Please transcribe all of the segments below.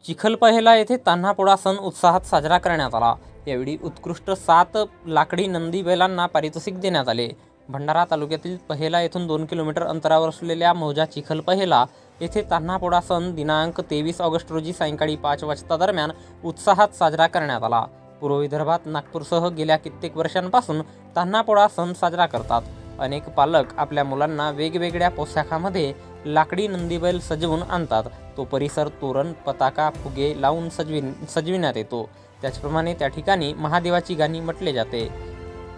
चिखलपहेला येथे तान्हापोळा सण उत्साहात साजरा करण्यात आला। यावेळी उत्कृष्ट 7 लाकडी नंदी बैलांना पारितोषिक देण्यात आले। भंडारा तालुक्यातील पहेला येथून 2 किलोमीटर अंतरावर असलेल्या मौजा चिखलपहेला येथे तान्हापोळा सण दिनांक 23 ऑगस्ट रोजी सायंकाळी 5 वाजता दरम्यान उत्साहात साजरा करण्यात आला। पूर्व विदर्भात नागपूरसह गेल्या कित्येक वर्षांपासून तान्हापोळा सण साजरा करतात। अनेक पालक आपल्या मुलांना वेगवेगळ्या पोशाखामध्ये लाकडी नंदीबैल सजवून आणतात। तो परिसर तोरण, पताका, फुगे लावून सजविण्यात येतो। त्याचप्रमाणे त्या ठिकाणी महादेवाची गाणी म्हटले जाते।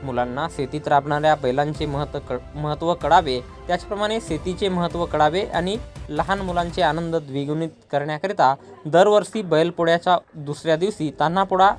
मुलांना शेतीत राबणाऱ्या बैलांचे महत्त्व कळावे, त्याचप्रमाणे शेतीचे महत्त्व कळावे आणि लहान मुलांचे आनंद द्विगुणित करण्याकरिता दरवर्षी बैलपोळ्याच्या दुसऱ्या दिवशी तान्हापोळा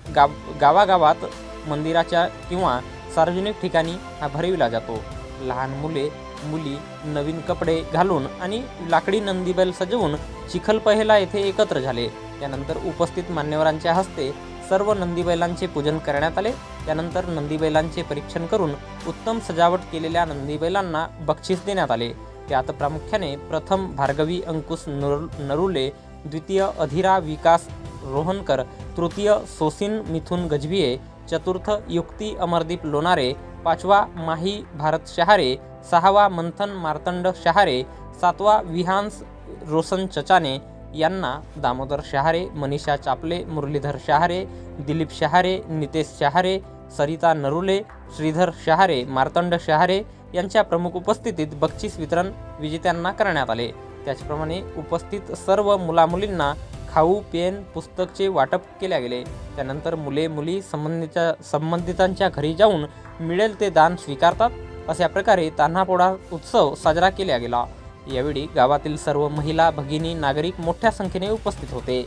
गावागावात मंदिराच्या किंवा सार्वजनिक ठिकाणी भरविला जातो। लहान मुली नवीन कपडे घालून आणि लाकडी नंदीबैल सजवून चिखलपहेला येथे एकत्र झाले। त्यानंतर उपस्थित मान्यवरांच्या हस्ते सर्व नंदीबैलांचे पूजन करण्यात आले। त्यानंतर नंदीबैलांचे परीक्षण करून उत्तम सजावट केलेल्या नंदीबैलांना बक्षीस देण्यात आले। त्यात प्रामुख्याने प्रथम भार्गवी अंकुश नरुले, द्वितीय अधीरा विकास रोहनकर, तृतीय सोसिन मिथुन गजभिये, चतुर्थ युक्ती अमरदीप लोणारे, पाचवा माही भारत शहारे, सहावा मंथन मार्तंड शहारे, सातवा विहांस रोशन चचाने यांना दामोदर शहारे, मनीषा चापले, मुरलीधर शहारे, दिलीप शहारे, नितेश शहारे, सरिता नरुले, श्रीधर शहारे, मार्तंड शहारे यांच्या प्रमुख उपस्थितीत बक्षीस वितरण विजेत्यांना करण्यात आले। त्याचप्रमाणे उपस्थित सर्व मुलामुलींना खाऊ, पेन, पुस्तकचे वाटप केले गेले। त्यानंतर मुले संबंधितांच्या घरी जाऊन मिळेल ते दान स्वीकारतात। अशा प्रकारे तान्हापोळा उत्सव साजरा केला गेला। यावेळी गावातील सर्व महिला, भगिनी, नागरिक मोठ्या संख्येने उपस्थित होते।